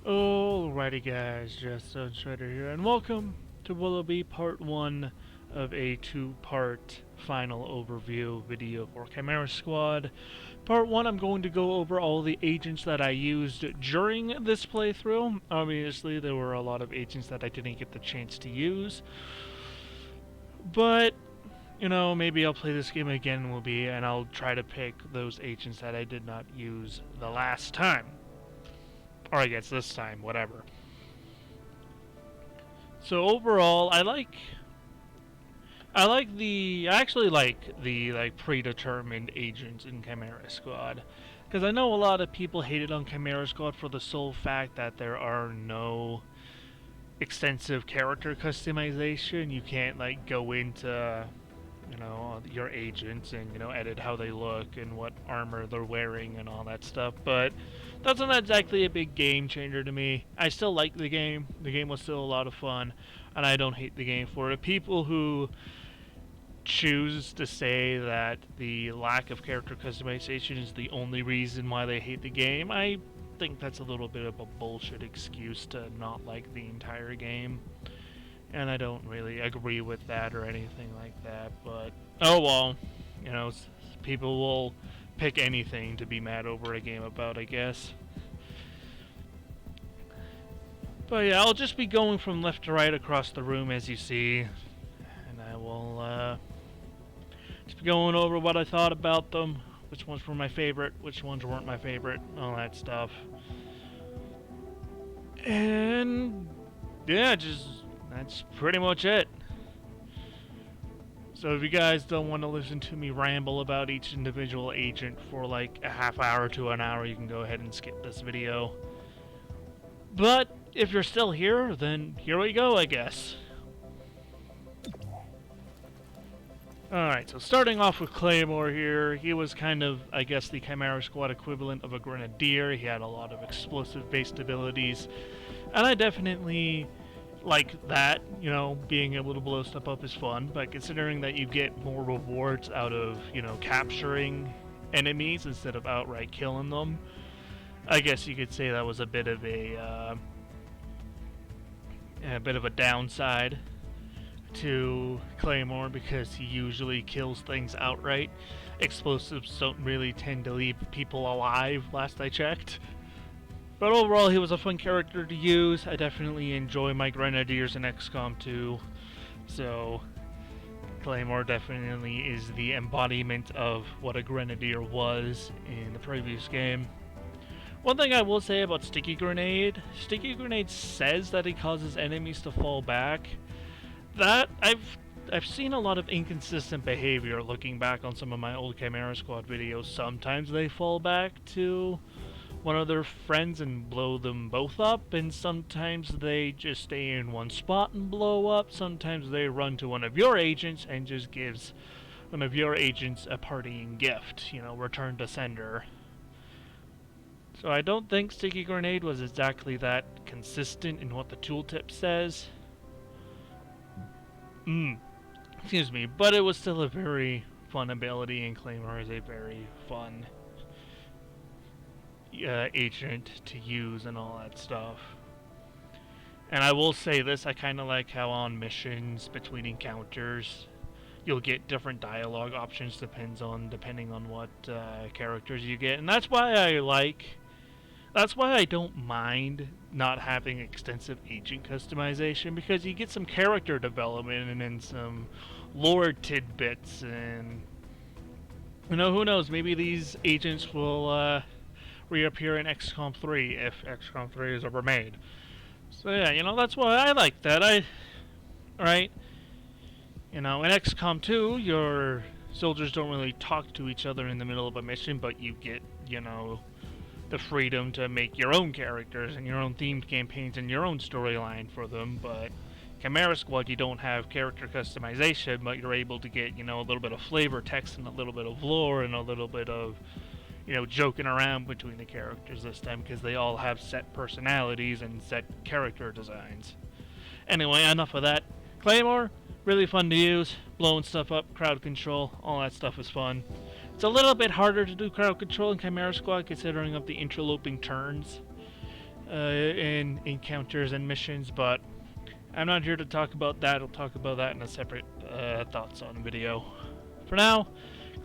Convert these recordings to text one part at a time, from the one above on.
Alrighty guys, just Shredder here, and welcome to Willoughby Part 1 of a two-part final overview video for Chimera Squad. Part 1, I'm going to go over all the agents that I used during this playthrough. Obviously, there were a lot of agents that I didn't get the chance to use, but, you know, maybe I'll play this game again, and I'll try to pick those agents that I did not use the last time. Or I guess this time, whatever. So overall, I actually like the predetermined agents in Chimera Squad, because I know a lot of people hated on Chimera Squad for the sole fact that there are no extensive character customization. You can't like go into your agents and edit how they look and what armor they're wearing and all that stuff, but that's not exactly a big game changer to me. I still like the game. The game was still a lot of fun, and I don't hate the game for it. People who choose to say that the lack of character customization is the only reason why they hate the game, I think that's a little bit of a bullshit excuse to not like the entire game. And I don't really agree with that or anything like that, but oh well, people will pick anything to be mad over a game about, I guess. But yeah, I'll just be going from left to right across the room as you see, and I will just be going over what I thought about them, which ones were my favorite, which ones weren't my favorite, all that stuff. And yeah, that's pretty much it. So if you guys don't want to listen to me ramble about each individual agent for like a half hour to an hour, you can go ahead and skip this video. But if you're still here, then here we go, I guess. Alright, so starting off with Claymore here, he was kind of, I guess, the Chimera Squad equivalent of a Grenadier. He had a lot of explosive-based abilities, and I definitely like that, being able to blow stuff up is fun, but considering that you get more rewards out of, capturing enemies instead of outright killing them, I guess you could say that was a bit of a downside to Claymore, because he usually kills things outright. Explosives don't really tend to leave people alive, last I checked. But overall, he was a fun character to use. I definitely enjoy my Grenadiers in Xcom 2. So, Claymore definitely is the embodiment of what a Grenadier was in the previous game. One thing I will say about Sticky Grenade says that he causes enemies to fall back. That, I've seen a lot of inconsistent behavior looking back on some of my old Chimera Squad videos. Sometimes they fall back to one of their friends and blow them both up, and sometimes they just stay in one spot and blow up. Sometimes they run to one of your agents and just gives one of your agents a partying gift, return to sender. So I don't think Sticky Grenade was exactly that consistent in what the tooltip says. Excuse me, but it was still a very fun ability, and Claymore is a very fun agent to use and all that stuff. And I will say this, I kind of like how on missions between encounters you'll get different dialogue options depending on what characters you get, and that's why I don't mind not having extensive agent customization, because you get some character development and then some lore tidbits, and who knows, maybe these agents will reappear in Xcom 3 if Xcom 3 is ever made. So yeah, that's why I like that. In XCOM 2, your soldiers don't really talk to each other in the middle of a mission, but you get, the freedom to make your own characters and your own themed campaigns and your own storyline for them. But Chimera Squad, you don't have character customization, but you're able to get, a little bit of flavor text and a little bit of lore and a little bit of joking around between the characters this time, because they all have set personalities and set character designs. Anyway, enough of that. Claymore, really fun to use. Blowing stuff up, crowd control, all that stuff is fun. It's a little bit harder to do crowd control in Chimera Squad, considering of the interloping turns. in encounters and missions, but I'm not here to talk about that. I'll talk about that in a separate thoughts on video. For now,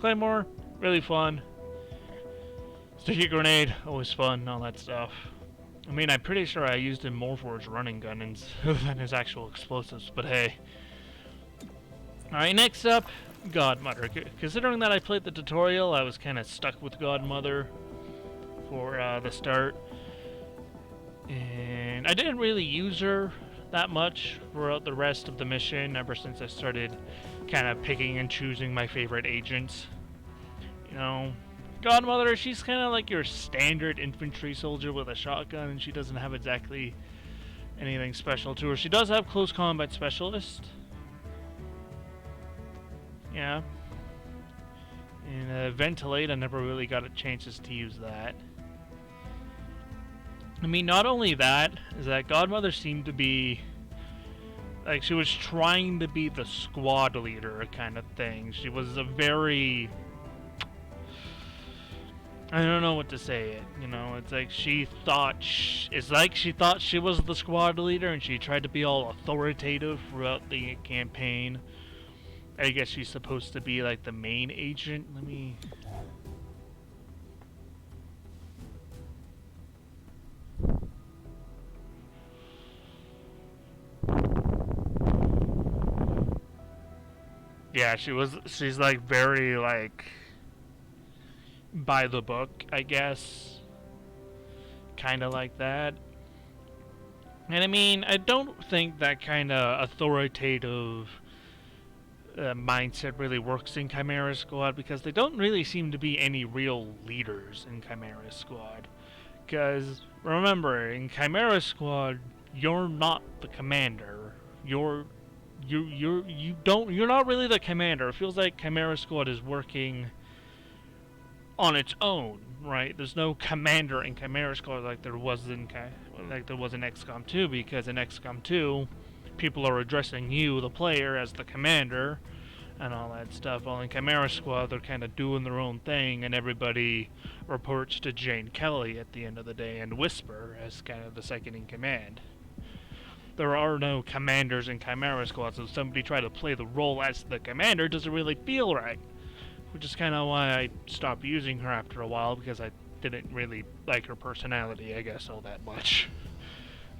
Claymore, really fun. Sticky grenade, always fun, all that stuff. I mean, I'm pretty sure I used him more for his running gun than his actual explosives, but hey. Alright, next up, Godmother. Considering that I played the tutorial, I was kind of stuck with Godmother for the start. And I didn't really use her that much throughout the rest of the mission, ever since I started kind of picking and choosing my favorite agents. You know, Godmother, she's kind of like your standard infantry soldier with a shotgun, and she doesn't have exactly anything special to her. She does have close combat specialist. Yeah. And Ventilate, I never really got a chances to use that. I mean, not only that, is that Godmother seemed to be, like, she was trying to be the squad leader kind of thing. She was a very, I don't know what to say it, you know, it's like she thought, she thought she was the squad leader, and she tried to be all authoritative throughout the campaign. I guess she's supposed to be, like, the main agent. Let me... Yeah, she's like very like by the book, I guess. Kinda like that. And I mean, I don't think that kind of authoritative mindset really works in Chimera Squad, because they don't really seem to be any real leaders in Chimera Squad. Because remember, in Chimera Squad, you're not the commander. You're not really the commander. It feels like Chimera Squad is working on its own, right? There's no commander in Chimera Squad like there was in XCOM 2, because in XCOM 2, people are addressing you, the player, as the commander and all that stuff. While in Chimera Squad, they're kind of doing their own thing, and everybody reports to Jane Kelly at the end of the day, and Whisper as kind of the second in command. There are no commanders in Chimera Squad, so somebody try to play the role as the commander doesn't really feel right. Which is kind of why I stopped using her after a while, because I didn't really like her personality, I guess, all that much.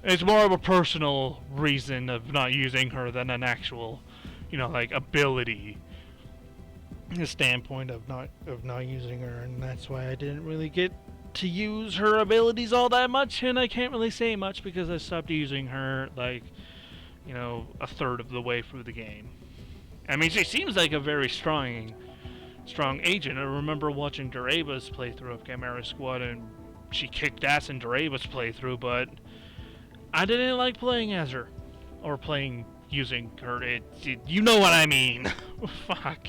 It's more of a personal reason of not using her than an actual, you know, like, ability standpoint of not using her, and that's why I didn't really get to use her abilities all that much, and I can't really say much because I stopped using her, like, you know, a third of the way through the game. I mean, she seems like a very strong agent. I remember watching Duraba's playthrough of Chimera Squad, and she kicked ass in Duraba's playthrough, but I didn't like playing as her, or using her. You know what I mean. Fuck.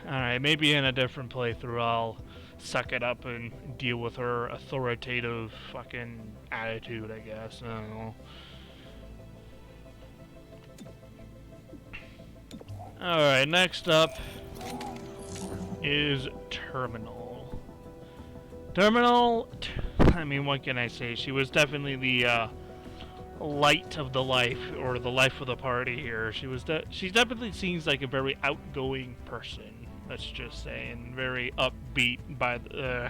Alright, maybe in a different playthrough I'll suck it up and deal with her authoritative fucking attitude, I guess. I don't know. Alright, next up is Terminal. I mean, what can I say? She was definitely the light of the life, or the life of the party here. She definitely seems like a very outgoing person. Let's just say, and very upbeat,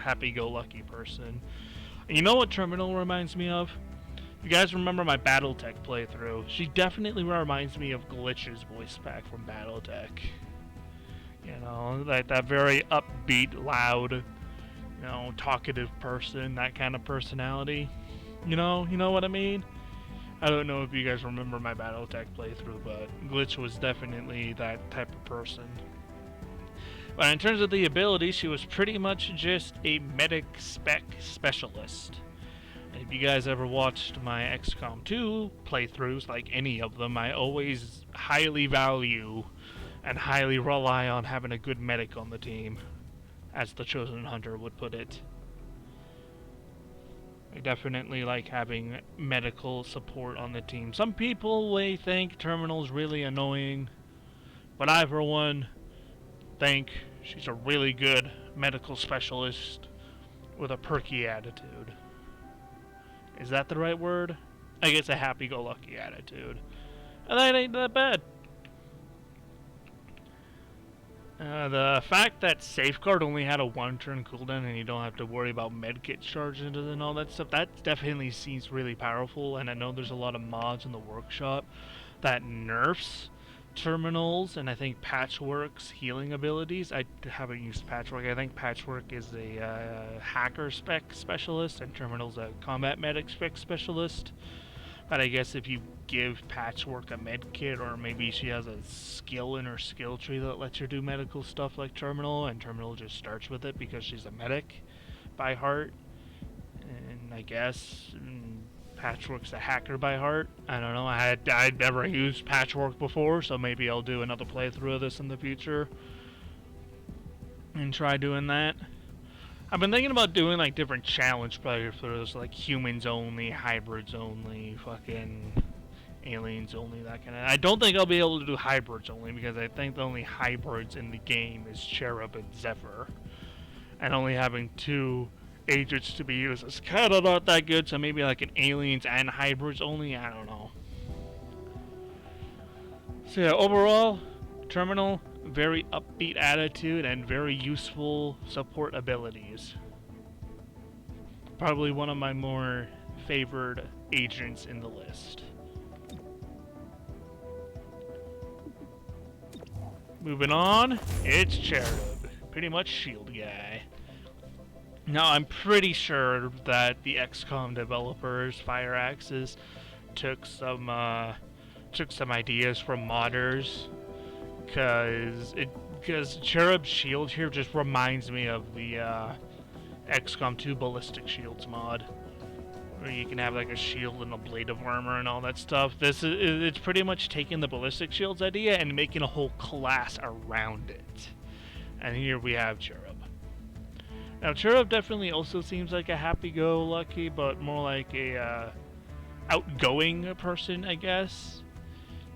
happy-go-lucky person. And you know what Terminal reminds me of? You guys remember my BattleTech playthrough? She definitely reminds me of Glitch's voice pack from BattleTech. You know, like that very upbeat, loud, you know, talkative person, that kind of personality. You know what I mean? I don't know if you guys remember my BattleTech playthrough, but Glitch was definitely that type of person. But in terms of the ability, she was pretty much just a medic spec specialist. And if you guys ever watched my XCOM 2 playthroughs, like any of them, I always highly value and highly rely on having a good medic on the team, as the Chosen Hunter would put it. I definitely like having medical support on the team. Some people may think Terminal's really annoying, but I, for one, think she's a really good medical specialist with a perky attitude. Is that the right word? I guess a happy-go-lucky attitude. And that ain't that bad. The fact that Safeguard only had a 1-turn cooldown and you don't have to worry about medkit charges and all that stuff, that definitely seems really powerful. And I know there's a lot of mods in the workshop that nerfs terminals and I think Patchwork's healing abilities. I haven't used Patchwork. I think Patchwork is a hacker spec specialist and Terminal's a combat medic spec specialist. But I guess if you give Patchwork a med kit, or maybe she has a skill in her skill tree that lets her do medical stuff like Terminal, and Terminal just starts with it because she's a medic by heart. And I guess Patchwork's a hacker by heart. I don't know. I'd never used Patchwork before, so maybe I'll do another playthrough of this in the future and try doing that. I've been thinking about doing like different challenge playthroughs, like humans only, hybrids only, fucking aliens only, that kind of. I don't think I'll be able to do hybrids only because I think the only hybrids in the game is Cherub and Zephyr, and only having 2 agents to be used is kind of not that good. So maybe like an aliens and hybrids only. I don't know. So yeah, overall, Terminal, very upbeat attitude and very useful support abilities. Probably one of my more favored agents in the list. Moving on, it's Cherub, pretty much shield guy. Now I'm pretty sure that the Xcom developers, Fire Axis, took some ideas from modders. Because Cherub's shield here just reminds me of the XCOM 2 Ballistic Shields mod, where you can have like a shield and a blade of armor and all that stuff. It's pretty much taking the Ballistic Shields idea and making a whole class around it. And here we have Cherub. Now Cherub definitely also seems like a happy-go-lucky, but more like a outgoing person, I guess.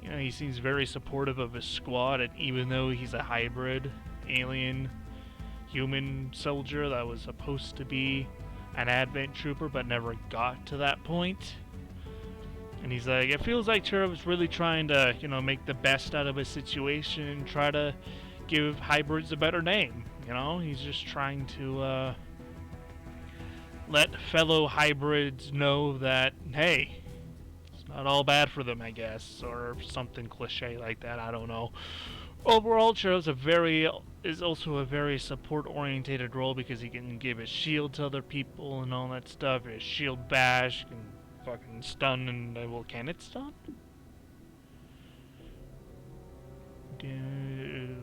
You know, he seems very supportive of his squad, and even though he's a hybrid alien human soldier that was supposed to be an Advent trooper but never got to that point. And he's like, it feels like Cherub's really trying to, you know, make the best out of his situation and try to give hybrids a better name. You know, he's just trying to let fellow hybrids know that, hey, not all bad for them, I guess, or something cliche like that. I don't know. Overall, Churro's is also a very support-orientated role because he can give his shield to other people and all that stuff. His shield bash can fucking stun and well, can it stun?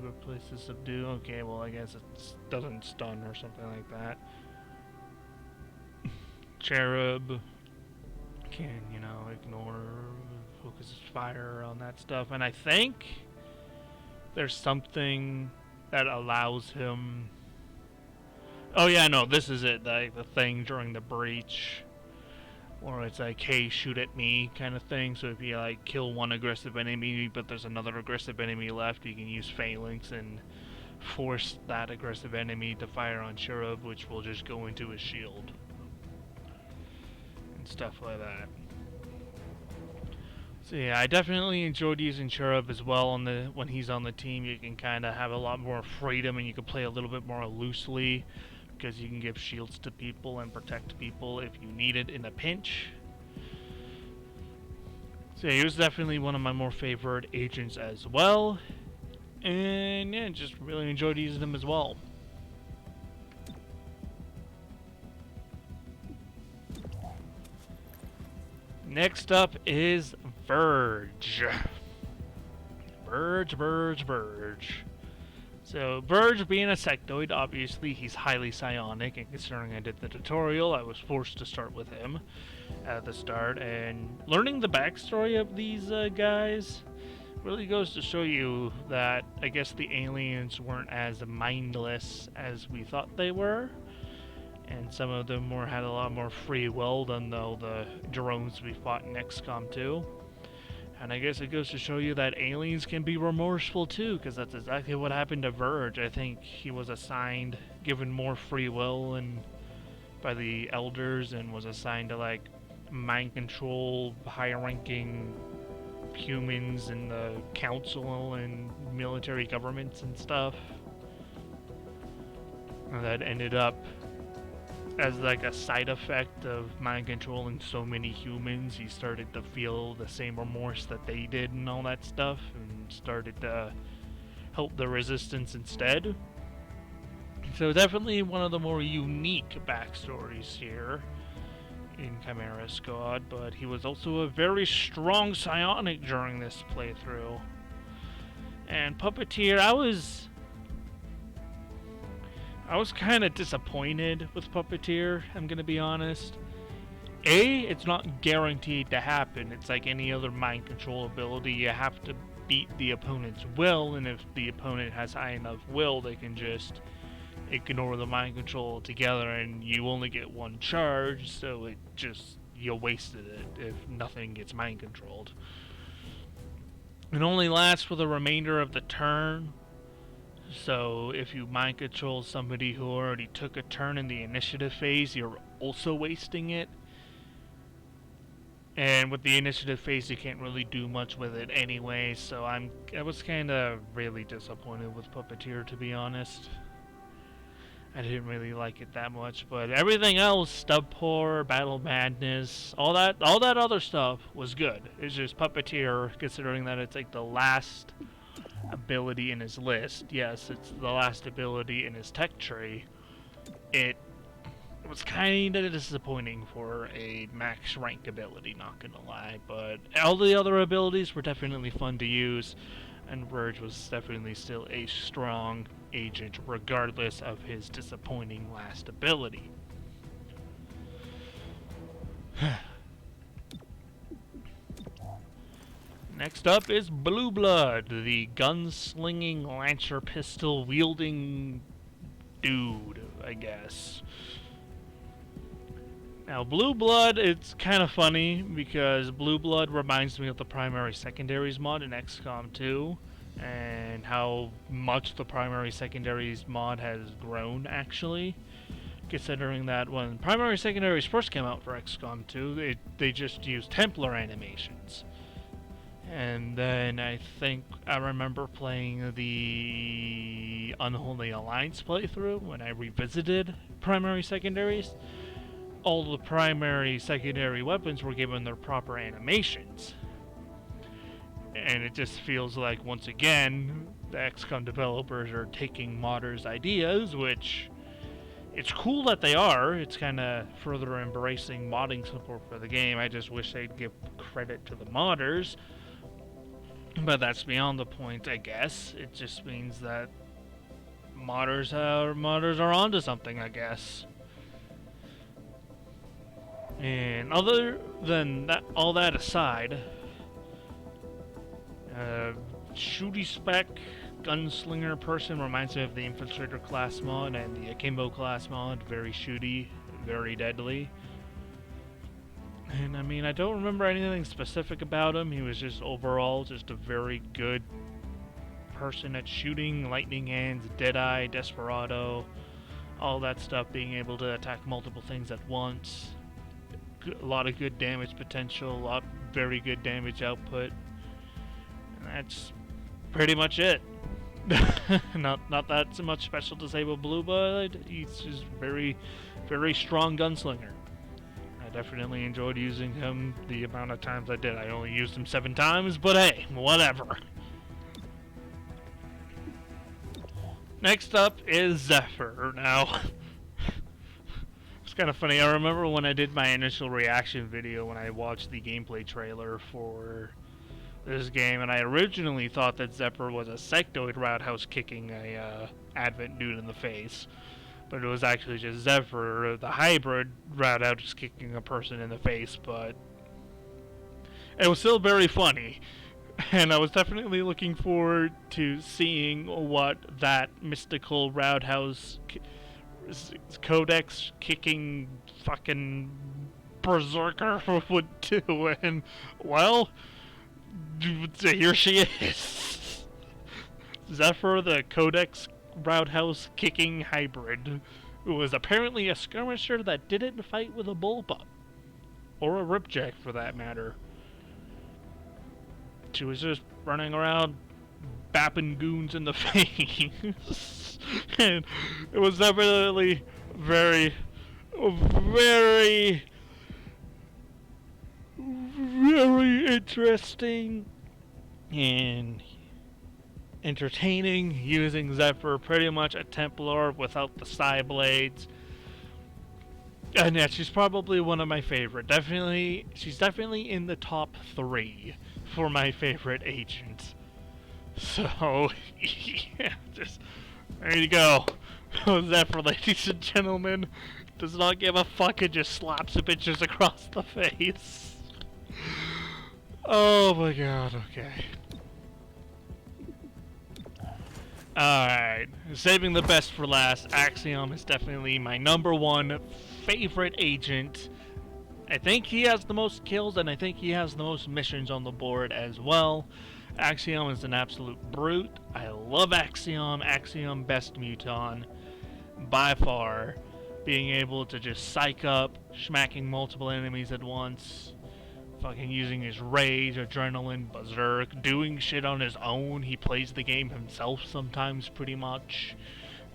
Replace the subdue. Okay, well I guess it doesn't stun or something like that. Cherub can, you know, ignore, focus his fire on that stuff, and I think there's something that allows him. Oh yeah, no, this is it. Like the thing during the breach, or it's like, hey, shoot at me kind of thing. So if you like kill one aggressive enemy, but there's another aggressive enemy left, you can use phalanx and force that aggressive enemy to fire on Cherub, which will just go into his shield and stuff like that. So yeah, I definitely enjoyed using Cherub as well when he's on the team. You can kind of have a lot more freedom and you can play a little bit more loosely because you can give shields to people and protect people if you need it in a pinch. So yeah, he was definitely one of my more favorite agents as well. And yeah, just really enjoyed using him as well. Next up is Verge. Verge. So, Verge being a sectoid, obviously he's highly psionic, and considering I did the tutorial, I was forced to start with him at the start, and learning the backstory of these guys really goes to show you that I guess the aliens weren't as mindless as we thought they were. And some of them had a lot more free will than the drones we fought in Xcom 2. And I guess it goes to show you that aliens can be remorseful too, because that's exactly what happened to Verge. I think he was given more free will and by the elders, and was assigned to like mind control high-ranking humans in the council and military governments and stuff. And that ended up as like a side effect of mind controlling so many humans. He started to feel the same remorse that they did and all that stuff, and started to help the resistance instead. So definitely one of the more unique backstories here in Chimera Squad, but he was also a very strong psionic during this playthrough. And Puppeteer, I was kind of disappointed with Puppeteer, I'm gonna be honest. It's not guaranteed to happen. It's like any other mind control ability. You have to beat the opponent's will, and if the opponent has high enough will, they can just ignore the mind control altogether, and you only get one charge, so you wasted it if nothing gets mind controlled. It only lasts for the remainder of the turn, so if you mind control somebody who already took a turn in the initiative phase, you're also wasting it. And with the initiative phase, you can't really do much with it anyway, so I was kind of really disappointed with Puppeteer, to be honest. I didn't really like it that much, but everything else, Stubpour, Battle Madness, all that other stuff was good. It's just Puppeteer, considering that it's like the last ability in his list. Yes, it's the last ability in his tech tree. It was kind of disappointing for a max rank ability, not gonna lie, but all the other abilities were definitely fun to use, and Verge was definitely still a strong agent regardless of his disappointing last ability. Next up is Blue Blood, the gunslinging lancer pistol wielding dude, I guess. Now, Blue Blood, it's kind of funny because Blue Blood reminds me of the primary secondaries mod in Xcom 2, and how much the primary secondaries mod has grown, actually. Considering that when primary secondaries first came out for Xcom 2, they just used Templar animations. And then I remember playing the Unholy Alliance playthrough when I revisited primary secondaries. All the primary secondary weapons were given their proper animations. And it just feels like, once again, the XCOM developers are taking modders' ideas, which it's cool that they are. It's kind of further embracing modding support for the game. I just wish they'd give credit to the modders. But that's beyond the point, I guess. It just means that modders are onto something, I guess. And other than that, all that aside, shooty spec gunslinger person reminds me of the Infiltrator class mod and the Akimbo class mod. Very shooty, very deadly. And I mean, I don't remember anything specific about him. He was just overall just a very good person at shooting, lightning hands, deadeye, desperado, all that stuff, being able to attack multiple things at once. A lot of good damage potential, very good damage output. And that's pretty much it. not that so much special to say about Blue Blood. He's just very, very strong gunslinger. I definitely enjoyed using him the amount of times I did. I only used him 7 times, but hey, whatever. Next up is Zephyr. Now, it's kind of funny. I remember when I did my initial reaction video when I watched the gameplay trailer for this game, and I originally thought that Zephyr was a sectoid roundhouse kicking a Advent dude in the face, but it was actually just Zephyr, the hybrid roundhouse kicking a person in the face. But it was still very funny, and I was definitely looking forward to seeing what that mystical roundhouse codex kicking fucking berserker would do. And well, here she is. Zephyr, the codex roundhouse kicking hybrid, who was apparently a skirmisher that didn't fight with a bullpup. or a Ripjack for that matter. She was just running around bapping goons in the face. And it was definitely very, very, very interesting and entertaining, using Zephyr pretty much a Templar without the side blades. And yeah, she's probably one of my favorite. She's definitely in the top 3 for my favorite agents. So, yeah, just, there you go. Zephyr, ladies and gentlemen, does not give a fuck and just slaps the bitches across the face. Oh my god, okay. Alright, saving the best for last, Axiom is definitely my #1 favorite agent. I think he has the most kills, and I think he has the most missions on the board as well. Axiom is an absolute brute. I love Axiom. Axiom best muton by far. Being able to just psych up, smacking multiple enemies at once, fucking using his rage, adrenaline, berserk, doing shit on his own. He plays the game himself sometimes pretty much,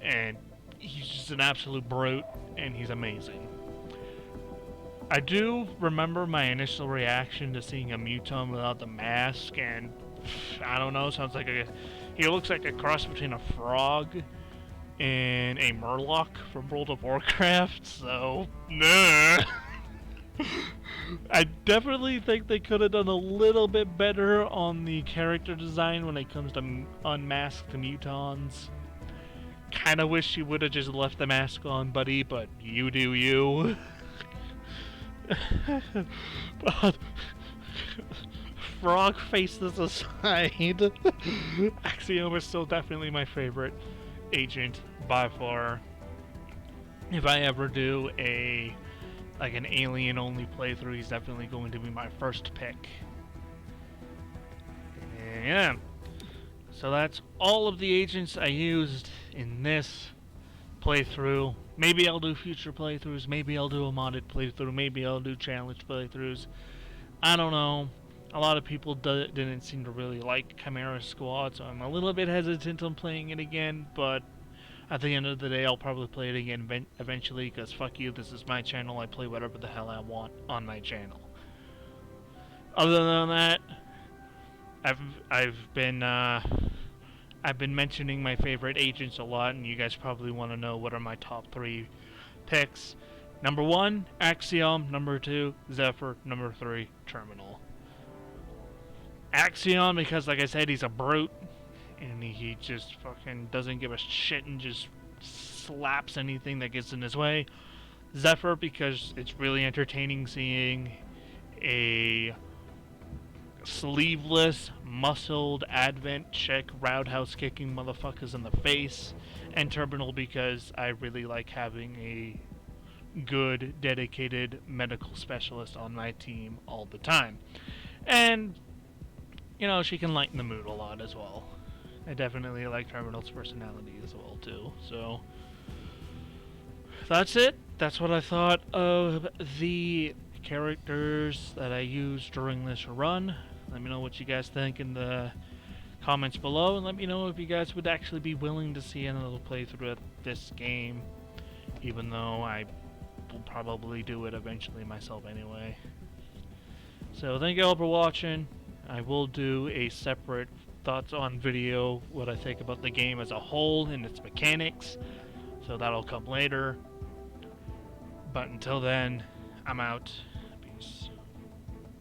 and he's just an absolute brute, and he's amazing. I do remember my initial reaction to seeing a muton without the mask, and I don't know, sounds like he looks like a cross between a frog and a Murloc from World of Warcraft, so nah. I definitely think they could have done a little bit better on the character design when it comes to unmasked mutons. Kinda wish you would have just left the mask on, buddy, but you do you. But frog faces aside, Axiom is still definitely my favorite agent by far. If I ever do an alien only playthrough, he's definitely going to be my first pick. Yeah. So that's all of the agents I used in this playthrough. Maybe I'll do future playthroughs, maybe I'll do a modded playthrough, maybe I'll do challenge playthroughs. I don't know. A lot of people didn't seem to really like Chimera Squad, so I'm a little bit hesitant on playing it again, but at the end of the day, I'll probably play it again eventually, because fuck you, this is my channel, I play whatever the hell I want on my channel. Other than that, I've been mentioning my favorite agents a lot, and you guys probably want to know what are my top 3 picks. #1, Axiom. #2, Zephyr. #3, Terminal. Axiom, because like I said, he's a brute, and he just fucking doesn't give a shit and just slaps anything that gets in his way. Zephyr, because it's really entertaining seeing a sleeveless, muscled Advent chick roundhouse kicking motherfuckers in the face. And Terminal, because I really like having a good, dedicated medical specialist on my team all the time. And, you know, she can lighten the mood a lot as well. I definitely like Terminal's personality as well, too. So, that's it. That's what I thought of the characters that I used during this run. Let me know what you guys think in the comments below, and let me know if you guys would actually be willing to see another playthrough of this game, even though I will probably do it eventually myself anyway. So thank you all for watching. I will do a separate thoughts on video, what I think about the game as a whole and its mechanics, so that'll come later. But until then, I'm out.